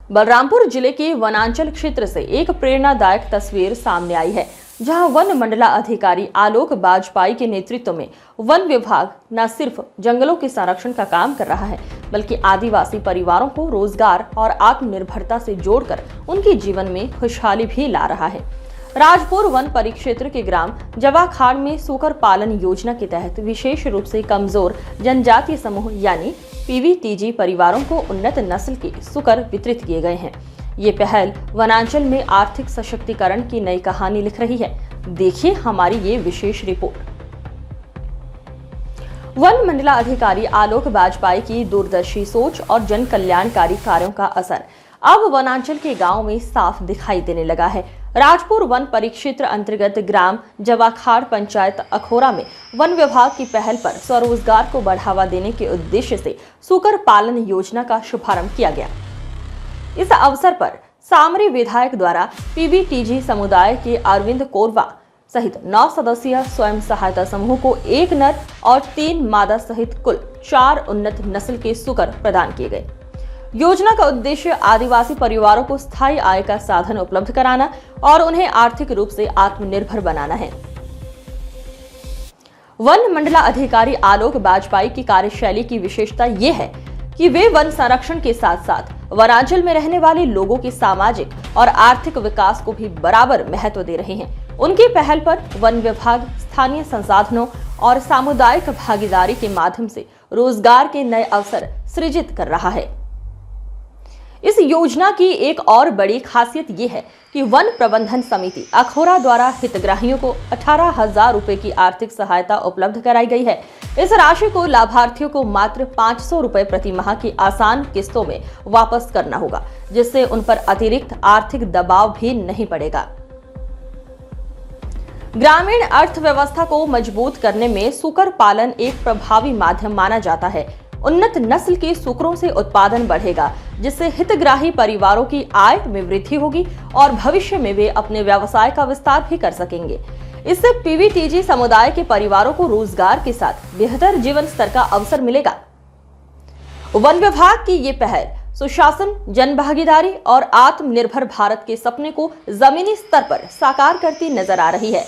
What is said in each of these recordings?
बलरामपुर जिले के वनांचल क्षेत्र से एक प्रेरणादायक तस्वीर सामने आई है, जहां वन मंडला अधिकारी आलोक बाजपाई के नेतृत्व में वन विभाग न सिर्फ जंगलों के संरक्षण का काम कर रहा है, बल्कि आदिवासी परिवारों को रोजगार और आत्मनिर्भरता से जोड़कर उनके जीवन में खुशहाली भी ला रहा है। राजपुर वन परिक्षेत्र के ग्राम जवाखाड़ में सूकर पालन योजना के तहत विशेष रूप से कमजोर जनजातीय समूह यानी पीवीटीजी परिवारों को उन्नत नस्ल के सूकर वितरित किए गए हैं। ये पहल वनांचल में आर्थिक सशक्तिकरण की नई कहानी लिख रही है। देखिए हमारी ये विशेष रिपोर्ट। वन मंडला अधिकारी आलोक बाजपाई की दूरदर्शी सोच और जन कल्याणकारी कार्यों का असर अब वनांचल के गांव में साफ दिखाई देने लगा है। राजपुर वन परिक्षेत्र अंतर्गत ग्राम जवाखाड़ पंचायत अखोरा में वन विभाग की पहल पर स्वरोजगार को बढ़ावा देने के उद्देश्य से सूकर पालन योजना का शुभारंभ किया गया। इस अवसर पर सामरी विधायक द्वारा पीवीटीजी समुदाय के अरविंद कोरवा सहित 9 सदस्यीय स्वयं सहायता समूह को 1 नर और 3 मादा सहित कुल 4 उन्नत नस्ल के सूकर प्रदान किए गए। योजना का उद्देश्य आदिवासी परिवारों को स्थायी आय का साधन उपलब्ध कराना और उन्हें आर्थिक रूप से आत्मनिर्भर बनाना है। वन मंडला अधिकारी आलोक बाजपाई की कार्यशैली की विशेषता ये है कि वे वन संरक्षण के साथ साथ वनांचल में रहने वाले लोगों के सामाजिक और आर्थिक विकास को भी बराबर महत्व दे रहे हैं। उनकी पहल पर वन विभाग स्थानीय संसाधनों और सामुदायिक भागीदारी के माध्यम से रोजगार के नए अवसर सृजित कर रहा है। इस योजना की एक और बड़ी खासियत ये है कि वन प्रबंधन समिति अखोरा द्वारा हितग्राहियों को 18,000 रुपए की आर्थिक सहायता उपलब्ध कराई गई है। इस राशि को लाभार्थियों को मात्र 500 रुपए प्रति माह की आसान किस्तों में वापस करना होगा, जिससे उन पर अतिरिक्त आर्थिक दबाव भी नहीं पड़ेगा। ग्रामीण अर्थव्यवस्था को मजबूत करने में सूकर पालन एक प्रभावी माध्यम माना जाता है। उन्नत नस्ल के सूकरों से उत्पादन बढ़ेगा, जिससे हितग्राही परिवारों की आय में वृद्धि होगी और भविष्य में वे अपने व्यवसाय का विस्तार भी कर सकेंगे। इससे पीवीटीजी समुदाय के परिवारों को रोजगार के साथ बेहतर जीवन स्तर का अवसर मिलेगा। वन विभाग की ये पहल सुशासन, जनभागीदारी और आत्मनिर्भर भारत के सपने को जमीनी स्तर पर साकार करती नजर आ रही है।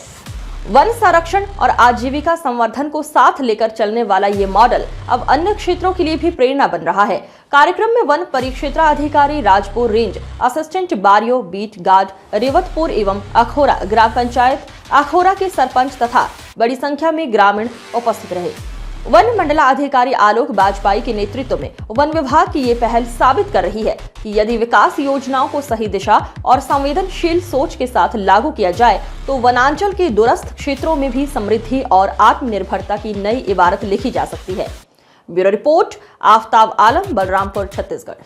वन संरक्षण और आजीविका संवर्धन को साथ लेकर चलने वाला ये मॉडल अब अन्य क्षेत्रों के लिए भी प्रेरणा बन रहा है। कार्यक्रम में वन परिक्षेत्राधिकारी Rajpur range assistant Bariyo beat guard Revatpur एवं अखोरा ग्राम पंचायत अखोरा के सरपंच तथा बड़ी संख्या में ग्रामीण उपस्थित रहे। वन मंडला अधिकारी आलोक बाजपाई के नेतृत्व में वन विभाग की ये पहल साबित कर रही है कि यदि विकास योजनाओं को सही दिशा और संवेदनशील सोच के साथ लागू किया जाए तो वनांचल के दूरस्थ क्षेत्रों में भी समृद्धि और आत्मनिर्भरता की नई इबारत लिखी जा सकती है। ब्यूरो रिपोर्ट, आफ्ताब आलम, बलरामपुर, छत्तीसगढ़।